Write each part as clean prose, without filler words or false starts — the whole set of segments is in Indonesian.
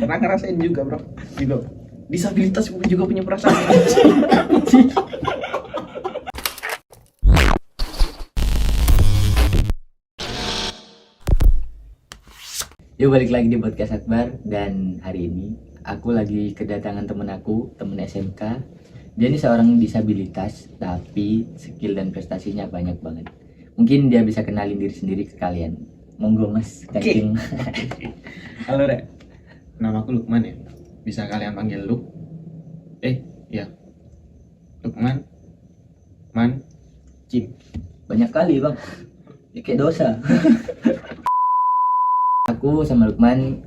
Pernah ngerasain juga bro. Juga disabilitas juga punya perasaan. Yuk balik lagi di podcast Akbar. Dan hari ini aku lagi kedatangan temen SMK. Dia ini seorang disabilitas, tapi skill dan prestasinya banyak banget. Mungkin dia bisa kenalin diri sendiri ke kalian. Monggo mas, kancing. Halo Rek, nama aku Lukman ya. Bisa kalian panggil Luk. Ya, Lukman, Man, Cim. Banyak kali bang, ya, kayak dosa. Aku sama Lukman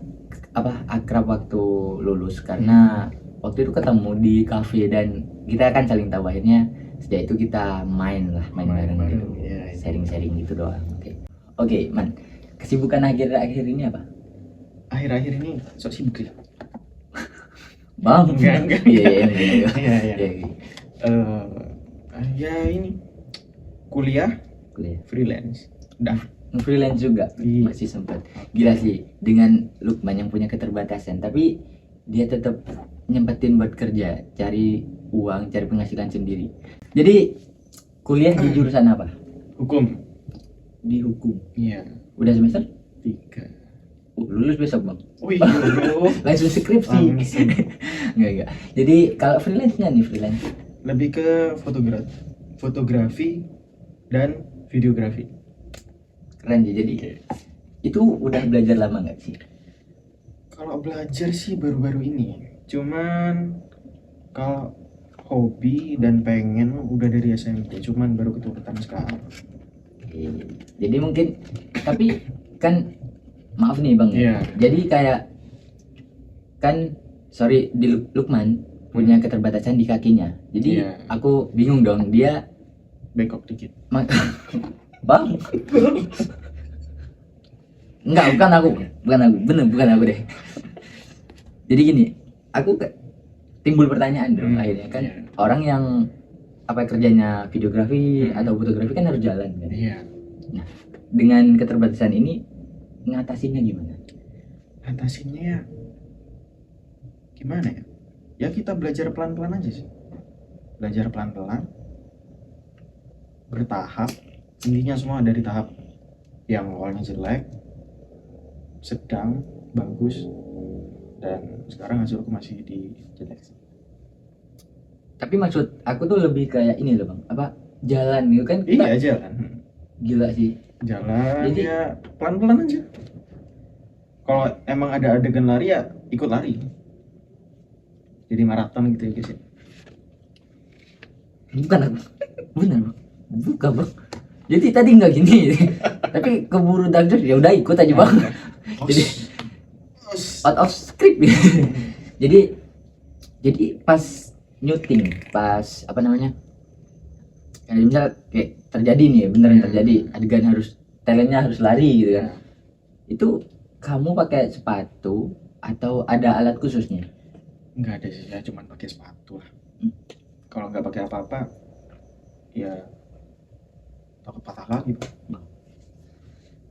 akrab waktu lulus karena waktu itu ketemu di kafe dan kita kan saling tahu. Akhirnya sejak itu kita main bareng gitu, ya. sharing gitu doang. Oke, Man, kesibukan akhir-akhir ini apa? Akhir-akhir ini sok sibuk ya. Bang, Enggak. Iya. Ya ini kuliah freelance. Udah. Freelance juga. Iya. Masih sempat. Gila sih, dengan Lukman yang punya keterbatasan tapi dia tetap nyempetin buat kerja, cari uang, cari penghasilan sendiri. Jadi kuliah di jurusan apa? Hukum. Di hukum. Iya. Udah semester 3. lulus besok bang. Wih, bro. Langsung skripsi. Enggak. Jadi kalau freelance-nya nih freelance Lebih ke fotografi dan videografi. keren sih. Jadi itu udah belajar lama nggak sih? Kalau belajar sih baru-baru ini. Cuman kalau hobi dan pengen udah dari SMP. Cuman baru keturutan sekarang. Jadi mungkin, tapi kan maaf nih bang. Iya. Jadi kayak kan di Lukman punya keterbatasan di kakinya. Jadi Iya. aku bingung dong, dia Bengkok dikit. bang. Enggak, bukan aku deh. Jadi gini, aku timbul pertanyaan dong akhirnya kan. Iya. Orang yang kerjanya videografi atau fotografi kan harus jalan kan. Iya. Nah, dengan keterbatasan ini ngatasinya gimana? Atasinya ya gimana ya? Ya kita belajar pelan-pelan aja sih. Belajar pelan-pelan, bertahap. Intinya semua dari tahap yang awalnya jelek, sedang, bagus, dan sekarang hasilku masih di jelek sih. Tapi maksud aku tuh lebih kayak ini loh bang, jalan gitu kan? Kita Iya, jalan. gila sih. Jalan. Jadi- ya pelan-pelan aja. Kalau emang ada adegan lari ya ikut lari. Jadi maraton gitu ya guys ya. Bukan aku, bener bang, bukan bang. Jadi tadi nggak gini, tapi keburu dangdut ya udah ikut aja bang. Jadi out of script. jadi pas nyuting, pas kayak misal kayak terjadi nih, beneran terjadi adegan talentnya harus lari gitu kan. Itu kamu pakai sepatu atau ada alat khususnya? Enggak ada sih, ya cuman pakai sepatu lah. Kalau nggak pakai apa-apa ya takut patah lagi.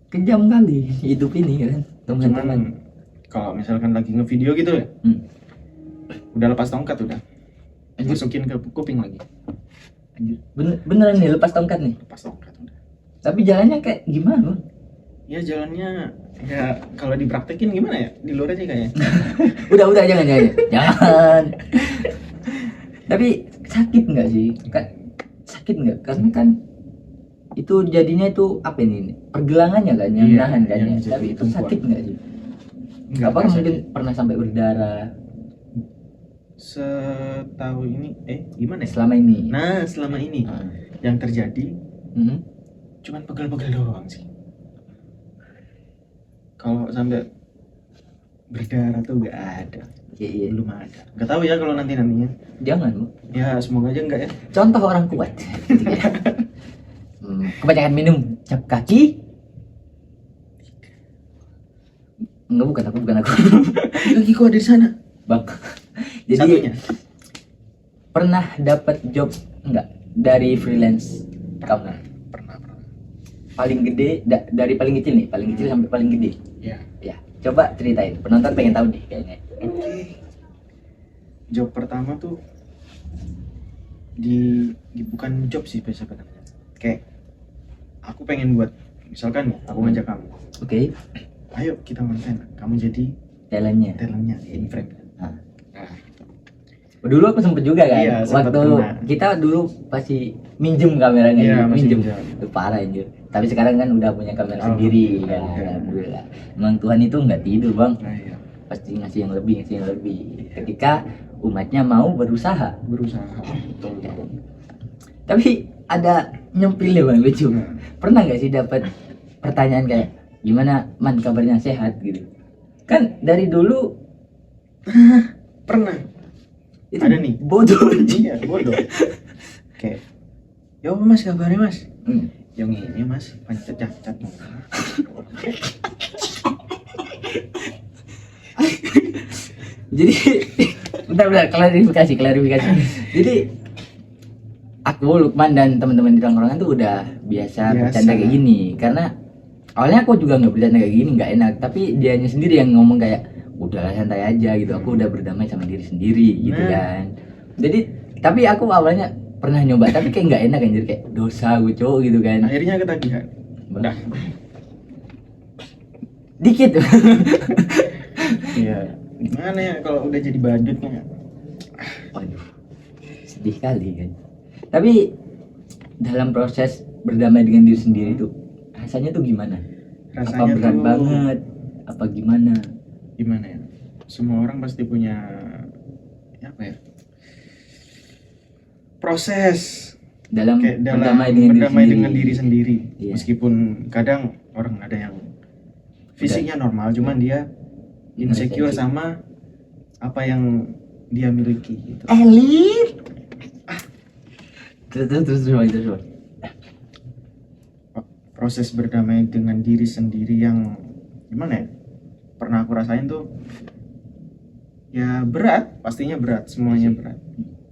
Kejam kali hidup ini kan teman-teman. Cuman kalau misalkan lagi ngevideo gitu ya, udah lepas tongkat udah. Masukin ke kuping lagi. Beneran nih lepas tongkat nih. Lepas tongkat udah. Tapi jalannya kayak gimana bang? Ya jalannya ya kalau dipraktekin gimana ya? Di luar aja kayaknya. Udah jangan. Tapi sakit nggak sih? Sakit nggak? Karena kan itu jadinya itu apa ini? Pergelangannya kan yang Iya, nahan kan yang ya. jadi Tapi itu tumpuan. sakit nggak sih? Enggak Apa mungkin pernah sampai berdarah setahu ini gimana ya? selama ini? Nah, selama ini yang terjadi cuman pegel-pegel doang sih. Kalau sampai berdarah tuh nggak ada, Iya. belum ada. Nggak tahu ya kalau nantinya. Jangan bang. Ya semoga aja enggak ya. Contoh orang kuat. Kebanyakan minum cap kaki. Enggak, bukan aku. Lagi kok ada di sana. Bang. Jadi Satunya. pernah dapat job enggak dari freelance kamu? Pernah. Paling gede dari paling kecil nih, paling kecil sampai paling gede. Ya. Ya. Coba ceritain, penonton pengen tahu nih kayaknya. Oke. Job pertama tuh bukan job sih sebenarnya. Kayak aku pengen buat, misalkan nih, aku ngajak kamu, Oke, ayo kita konten, kamu jadi talentnya. talentnya in frame. Nah. Nah, gitu. Dulu aku sempet juga kan, Iya, sempet waktu pernah. kita dulu pasti minjem kameranya, Iya, masih minjem. minjem. Itu parah anjir. Tapi sekarang kan udah punya kamera sendiri kan, alhamdulillah. Emang Tuhan itu nggak tidur bang, Nah, iya. pasti ngasih yang lebih, ngasih yang lebih. Ketika umatnya mau berusaha. Berusaha. Betul. Tapi ada nyempilnya bang, lucu. Nah, Pernah nggak sih dapat pertanyaan kayak gimana man kabarnya, sehat gitu? Kan dari dulu pernah. itu Ada nih. bodoh anjing. Iya, bodoh. Kayak, yo mas kabarnya mas? Hmm. Yang ini mas, pancet cacat. Jadi bentar klarifikasi. Jadi aku Lukman dan teman-teman di tongkrongan tuh udah biasa bercanda kayak gini, karena awalnya aku juga nggak bercanda kayak gini, nggak enak, tapi dianya sendiri yang ngomong kayak udahlah santai aja gitu, aku udah berdamai sama diri sendiri gitu kan. Jadi tapi aku awalnya pernah nyoba tapi kayak nggak enak anjir, kayak dosa gue cowok gitu kan. Akhirnya ketagihan. Udah. Dikit. Iya. Gimana ya kalau udah jadi badutnya? Waduh, sedih kali kan. Tapi dalam proses berdamai dengan diri sendiri tuh rasanya tuh gimana? Apa Rasanya berat tuh banget? Apa gimana? gimana ya? Semua orang pasti punya apa ya? Proses Dalam kayak dalam berdamai dengan diri sendiri. Iya. Meskipun kadang orang ada yang fisiknya normal, cuman dia insecure sama apa yang dia miliki gitu. Elit. Terus. Proses berdamai dengan diri sendiri yang gimana ya? Pernah aku rasain tuh ya berat, pastinya berat, semuanya berat.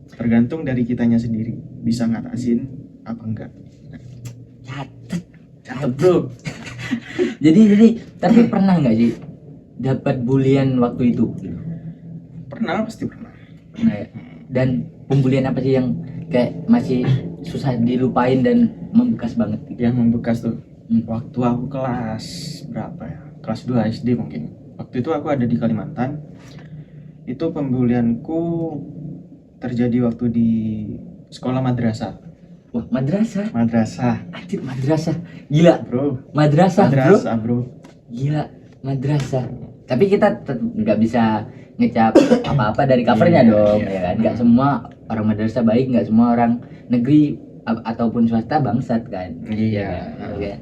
Tergantung dari kitanya sendiri bisa ngatasin apa enggak. Catet bro. jadi tapi pernah nggak sih dapat bulian waktu itu? Pernah, pasti pernah. Pernah ya? Dan pembulian apa sih yang kayak masih susah dilupain dan membekas banget gitu? Yang membekas tuh waktu aku kelas berapa ya? Kelas 2 SD mungkin. Waktu itu aku ada di Kalimantan. Itu pembulianku terjadi waktu di sekolah madrasah. Wah, madrasah. Anjir, madrasah. Gila, Bro. madrasah, bro. Bro. Gila, madrasah. Tapi kita nggak bisa ngecap apa-apa dari covernya dong, ya kan? Nggak semua orang madrasah baik, nggak semua orang negeri ataupun swasta bangsat kan? Iya. Ya.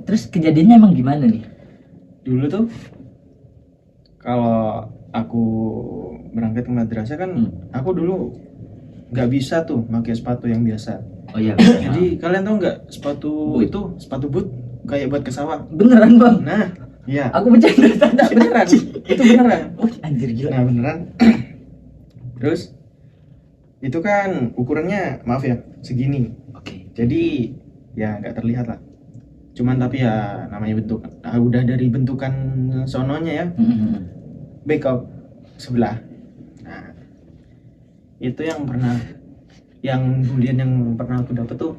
Terus kejadiannya emang gimana nih? Dulu tuh kalau aku berangkat ke madrasah kan, aku dulu nggak bisa tuh pakai sepatu yang biasa. Oh iya. Jadi kalian tahu nggak sepatu Boot. itu sepatu boot kayak buat ke sawah. Beneran bang? Nah, iya. Aku bercanda tanda Beneran. Itu beneran. Oh anjir gila. Nah beneran. Terus itu kan ukurannya maaf ya segini. Oke. Jadi ya nggak terlihat lah. Cuman tapi ya namanya bentuk. Nah, udah dari bentukan sononya ya. Backup sebelah. Nah itu yang bulian yang pernah aku dapat tuh.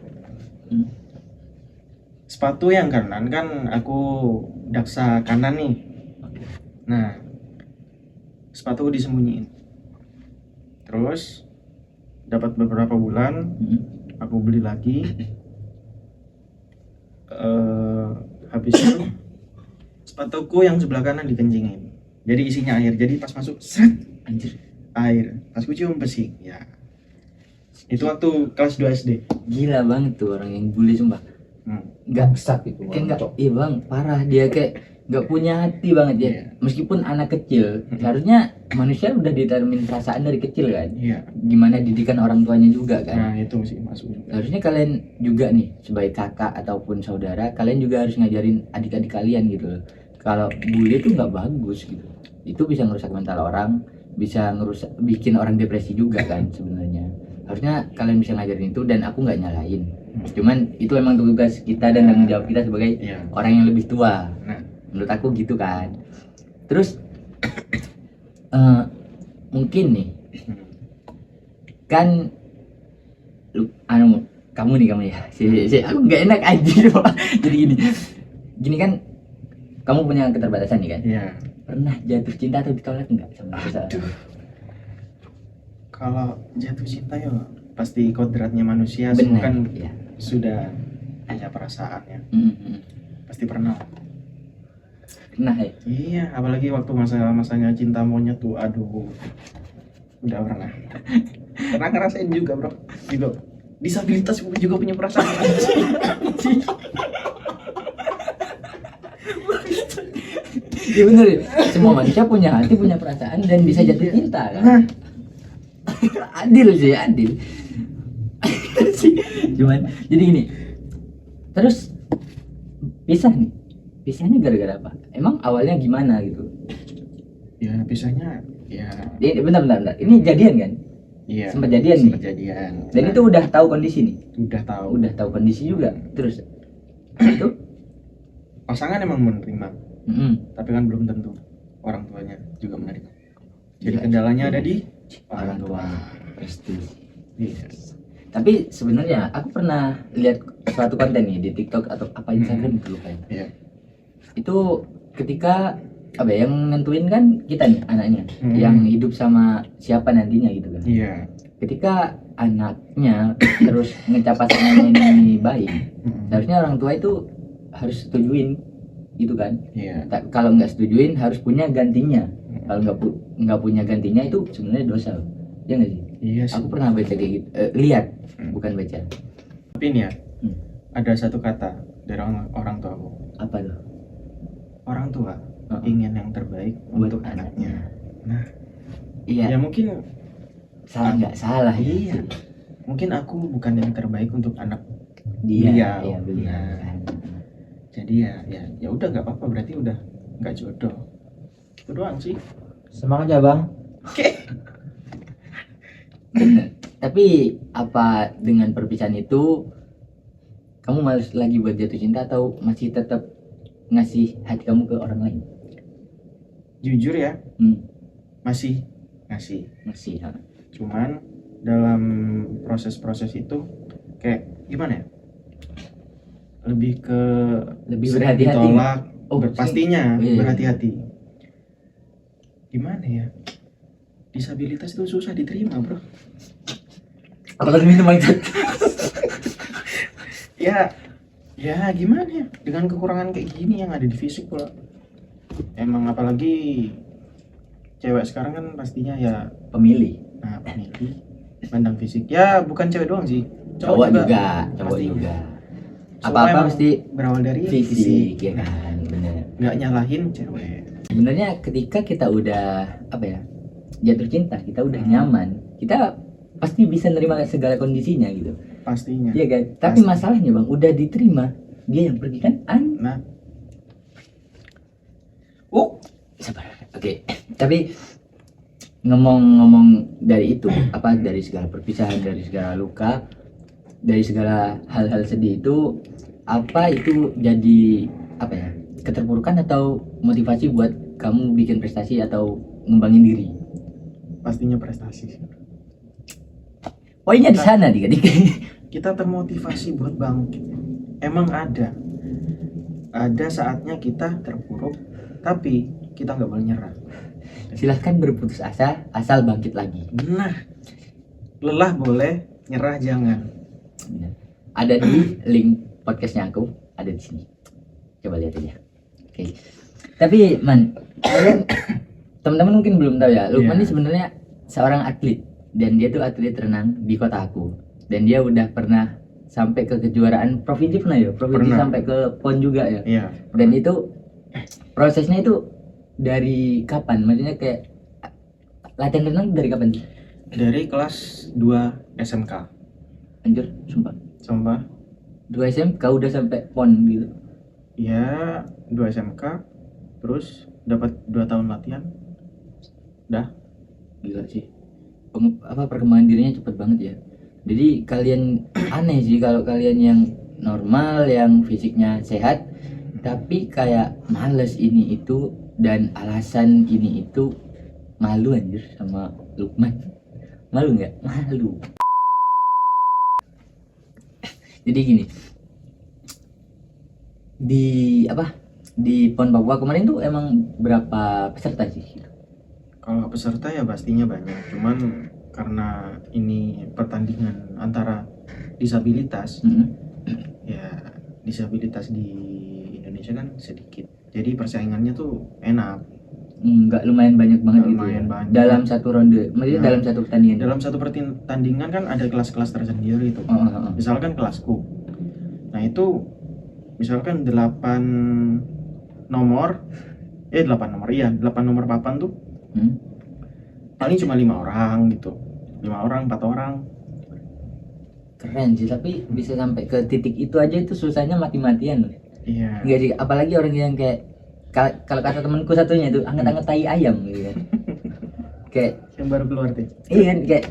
Sepatu yang kanan kan aku daksa kanan nih. Nah sepatu disembunyiin. Terus dapat beberapa bulan aku beli lagi. Habis itu sepatuku yang sebelah kanan dikencingin. Jadi isinya air. Jadi pas masuk set Anjir. air. Pas ku cium besi. Ya. Itu waktu kelas 2 SD. Gila banget tuh orang yang bully sumpah. Nggak Bangsat itu kayak nggak, iya bang, parah dia kayak nggak punya hati banget ya. Iya. Meskipun anak kecil, seharusnya manusia udah determin perasaan dari kecil kan. Iya. Gimana didikan orang tuanya juga kan. Nah itu sih masuk juga. Harusnya kalian juga nih sebagai kakak ataupun saudara, kalian juga harus ngajarin adik-adik kalian gitu loh. Kalau bully itu nggak bagus gitu. Itu bisa ngerusak mental orang, bisa ngerusak, bikin orang depresi juga kan sebenarnya. Harusnya kalian bisa ngajarin itu dan aku nggak nyalain. Cuman itu emang tugas kita dan tanggung jawab kita sebagai Iya. orang yang lebih tua. Nah Menurut aku gitu kan. Terus mungkin nih kan kamu ya aku nggak enak aja. Jadi gini kan, kamu punya keterbatasan nih kan. Iya. Pernah jatuh cinta atau ditolak nggak sama seseorang? Kalau jatuh cinta ya pasti kodratnya manusia. Benar, kan ya. Sudah punya perasaannya. Pasti pernah. Pernah ya? Iya, apalagi waktu masanya cinta monyet tuh, aduh, udah pernah. Pernah ngerasain juga bro, juga disabilitas juga punya perasaan. Iya bener ya, semua manusia punya hati, punya perasaan, dan bisa jatuh cinta kan. Adil sih, adil. Cuman jadi gini, terus pisahnya gara-gara apa? Emang awalnya gimana gitu? Ya pisahnya ya. Bentar, ini jadian kan? Iya. Sempat jadian nih. Jadian. Dan itu udah tahu kondisi nih. Udah tahu kondisi juga. Terus itu pasangan emang menerima. Tapi kan belum tentu orang tuanya juga menerima. Jadi Ya, kendalanya ada di orang tua. Pasti. Yes. Tapi sebenarnya aku pernah lihat suatu konten nih di TikTok atau apa Instagram gitu lupa ya. Iya. Itu ketika yang nentuin kan kita nih anaknya, yang hidup sama siapa nantinya gitu kan. Iya. Ketika anaknya terus ngecap pasangannya ini baik, seharusnya orang tua itu harus setujuin gitu kan. Iya. Kalau nggak setujuin harus punya gantinya. Kalau nggak punya gantinya itu sebenarnya dosa, ya nggak sih? Iya sih. Aku pernah baca kayak gitu, lihat, bukan baca. Tapi ini ya, ada satu kata dari orang tua aku. Apa tuh? Orang tua ingin yang terbaik untuk anaknya. Nah, iya. Ya mungkin salah nggak salah. Iya. Mungkin aku bukan yang terbaik untuk anak dia. Iya, Nah, jadi ya udah nggak apa-apa, berarti udah nggak jodoh. Itu doang sih. Semangat ya bang. Oke. Tapi apa dengan perpisahan itu kamu males lagi buat jatuh cinta atau masih tetap ngasih hati kamu ke orang lain? Jujur ya, masih ngasih. Ya. Cuman dalam proses itu kayak gimana ya? Lebih berhati-hati. Ditolak. Oh, Pastinya iya. Berhati-hati. Gimana ya? Disabilitas itu susah diterima, bro. Apalagi minum aja. Ya gimana ya? Dengan kekurangan kayak gini yang ada di fisik pula. Emang apalagi cewek sekarang kan pastinya ya pemilih. Nah, pemilih pandang fisik. Ya bukan cewek doang sih. Cowok juga. Apa-apa mesti berawal dari fisik ya kan, bener. Nggak nyalahin cewek. Sebenarnya ketika kita udah jatuh cinta, kita udah nyaman, kita pasti bisa nerima segala kondisinya gitu. Pastinya. Iya kan? Tapi masalahnya bang, udah diterima, dia yang pergi kan? Nah. Sabar. Oke. Tapi ngomong dari itu, dari segala perpisahan, dari segala luka, dari segala hal-hal sedih itu, itu jadi keterpurukan atau motivasi buat kamu bikin prestasi atau ngembangin diri? Pastinya prestasi. Poinnya di sana dik-dik. Kita termotivasi buat bangkit. Emang ada saatnya kita terpuruk, tapi kita nggak boleh nyerah. Silahkan berputus asa asal bangkit lagi. Nah, lelah boleh, nyerah jangan. Ada di link podcastnya aku, ada di sini. Coba lihat aja. Oke. Tapi man, kalian teman-teman mungkin belum tahu ya, Lukman ini sebenarnya seorang atlet, dan dia tuh atlet renang di kota aku, dan dia udah pernah sampai ke kejuaraan provinsi sampai ke PON juga ya. Iya. Dan itu prosesnya itu dari kapan? Maksudnya kayak latihan renang dari kapan sih? Dari kelas 2 SMK. Anjir, sumpah. 2 SMK udah sampai PON gitu. Ya, 2 SMK terus dapat 2 tahun latihan. Dah. Gila sih. Perkembangan dirinya cepet banget ya. Jadi kalian aneh sih kalau kalian yang normal, yang fisiknya sehat tapi kayak males ini itu Dan alasan ini itu malu anjir sama Lukman. Malu nggak? Malu. Jadi gini, di PON Papua kemarin tuh emang berapa peserta sih? Kalau peserta ya pastinya banyak, cuman karena ini pertandingan antara disabilitas, ya disabilitas di Indonesia kan sedikit, jadi persaingannya tuh enak. Nggak lumayan banyak banget gitu Lumayan ya. banyak. Dalam satu ronde, maksudnya Nah, dalam satu pertandingan. Dalam satu pertandingan kan ada kelas-kelas tersendiri itu. Misalkan kelasku, nah itu misalkan 8 nomor, 8 nomor, iya 8 nomor papan tuh paling cuma 5 orang gitu, 5 orang, 4 orang. Keren sih, tapi bisa sampai ke titik itu aja itu susahnya mati-matian loh. Iya. Enggak sih, apalagi orang yang kayak kalau kata temanku satunya itu anget-anget tai ayam gitu kan. Kayak yang baru keluar tuh. iya kan, kayak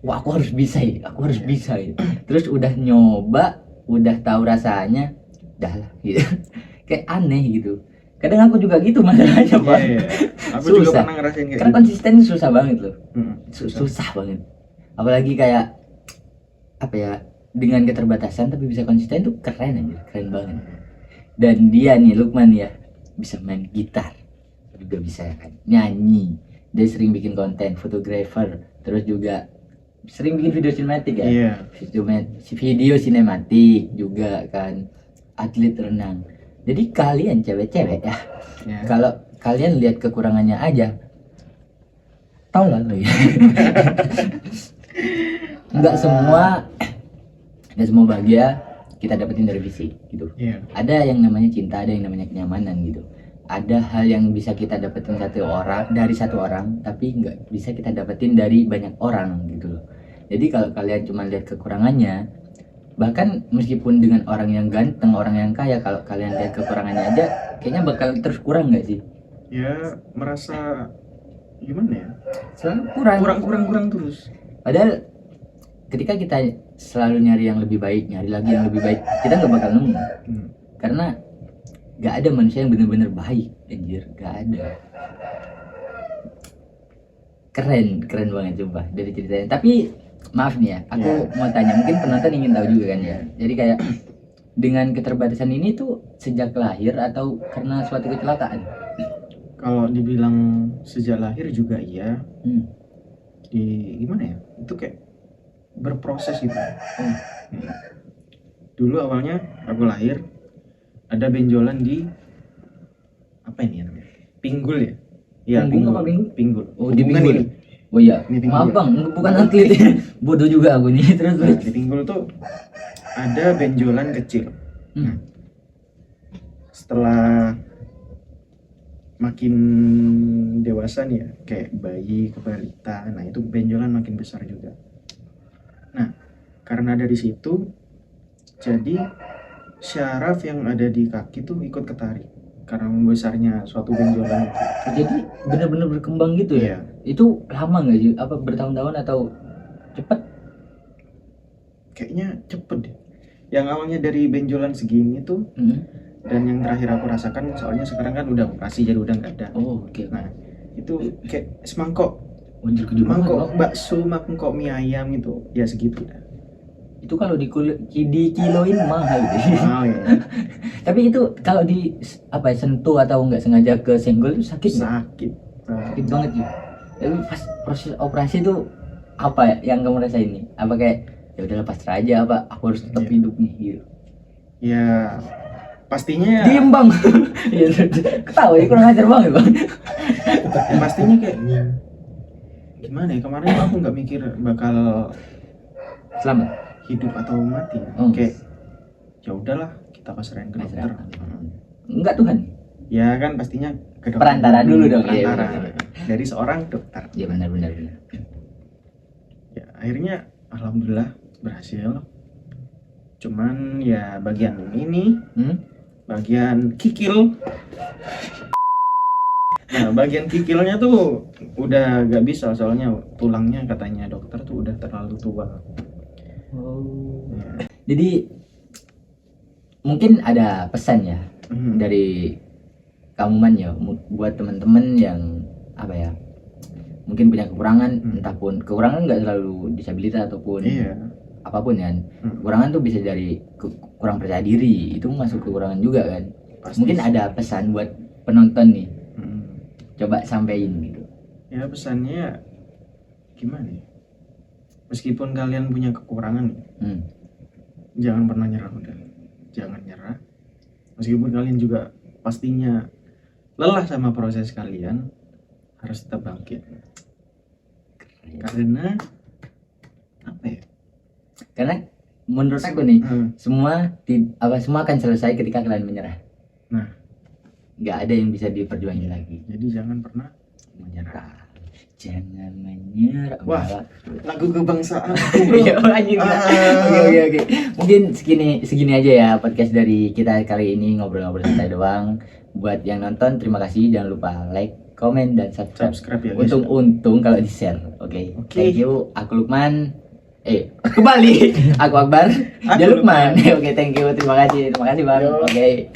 wah aku harus bisa ya, aku harus bisa ya. Terus udah nyoba, udah tahu rasanya, dah lah gitu. Kayak aneh gitu. Kadang aku juga gitu masalahnya, Pak. Iya. Aku Susah. juga pernah ngerasain kayak Karena gitu. konsisten susah banget loh. Susah. Susah banget. Apalagi kayak apa ya, dengan keterbatasan tapi bisa konsisten tuh keren aja, keren banget. Dan dia nih Lukman ya bisa main gitar, juga bisa kan nyanyi, dia sering bikin konten fotografer, terus juga sering bikin video sinematik ya. Iya. Video sinematik juga kan, atlet renang. Jadi kalian cewek-cewek ya, kalau kalian lihat kekurangannya aja, tau lah lo ya. Nggak semua bahagia kita dapetin dari fisik gitu. Iya. Ada yang namanya cinta, ada yang namanya kenyamanan gitu. Ada hal yang bisa kita dapetin dari satu orang, tapi nggak bisa kita dapetin dari banyak orang gitu loh. Jadi kalau kalian cuma lihat kekurangannya, bahkan meskipun dengan orang yang ganteng, orang yang kaya, kalau kalian lihat kekurangannya aja, kayaknya bakal terus kurang nggak sih? Ya merasa gimana ya? Selalu Kurang terus. Padahal ketika kita selalu nyari yang lebih baik, nyari lagi yang lebih baik, kita nggak bakal nemu. Karena nggak ada manusia yang benar-benar baik, anjir, nggak ada. Keren banget coba dari ceritanya. Tapi maaf nih ya, aku mau tanya, mungkin penonton ingin tahu juga kan ya. Jadi kayak dengan keterbatasan ini tuh sejak lahir atau karena suatu kecelakaan? Kalau dibilang sejak lahir juga iya. Gimana ya? Itu kayak berproses gitu. Dulu awalnya aku lahir ada benjolan di apa ini namanya? Pinggul ya? Iya, pinggul. Oh, di pinggul. Oh iya. Maaf Bang, bukan atlet. Bodoh juga aku nih. Terus di pinggul tuh ada benjolan kecil. Setelah makin dewasa nih ya, kayak bayi ke balita, nah itu benjolan makin besar juga. Nah, karena dari situ jadi syaraf yang ada di kaki tuh ikut ketarik karena membesarnya suatu benjolan itu. Jadi benar-benar berkembang gitu ya? Iya. Itu lama nggak sih? Apa bertahun-tahun atau cepet? Kayaknya cepet deh. Yang awalnya dari benjolan segini tuh, dan yang terakhir aku rasakan, soalnya sekarang kan udah operasi jadi udah nggak ada. Oh, oke. Nah, itu kayak semangkok. Mangkok bakso, mangkok mie ayam itu, ya segitu dah. Itu kalau dikiloin mahal deh. Mahal ya. Tapi itu kalau sentuh atau nggak sengaja ke senggol itu sakit nggak? Sakit banget ya. Tapi pas proses operasi itu apa ya yang kamu rasain nih? Apa kayak ya udah lepas aja, apa aku harus tetap hidup nih gitu? Ya pastinya diem Bang. Iya, ketawa ya, kurang ajar banget Bang. Pastinya kayak gimana ya, kemarin aku nggak mikir bakal selamat hidup atau mati ya. Kayak ya udahlah, kita pasrahin ke dokter. Enggak Tuhan ya kan, pastinya ke dokter. Perantara dulu dong. Perantara dari seorang dokter. Iya benar. Ya akhirnya alhamdulillah berhasil. Cuman ya bagian ini bagian kikil. Nah, bagian kikilnya tuh udah gak bisa, soalnya tulangnya katanya dokter tuh udah terlalu tua. Ya. Jadi mungkin ada pesan ya dari kamu man ya, buat teman-teman yang apa ya, mungkin punya kekurangan, entah pun kekurangan nggak selalu disabilitas ataupun apapun kan. Kekurangan tuh bisa dari kurang percaya diri, itu masuk kekurangan juga kan. Pasti. Mungkin ada pesan buat penonton nih, coba sampein gitu. Ya pesannya gimana ya, meskipun kalian punya kekurangan jangan pernah nyerah, udah jangan nyerah. Meskipun kalian juga pastinya lelah sama proses kalian, harus tetap bangkit. Karena apa ya, karena menurut aku nih semua akan selesai ketika kalian menyerah. Nah, nggak ada yang bisa diperjuangin lagi. Jadi jangan pernah menyerah. Jangan menyerah. Wah, lagu kebangsaan. Oke. Mungkin segini aja ya podcast dari kita kali ini, ngobrol-ngobrol santai doang. Buat yang nonton, terima kasih. Jangan lupa like, komen, dan subscribe ya, guys. Untung kalau di share. Oke. Thank you. Aku Lukman. Kembali. Aku Akbar. Dia Lukman. Oke, thank you. Terima kasih Bang. Oke.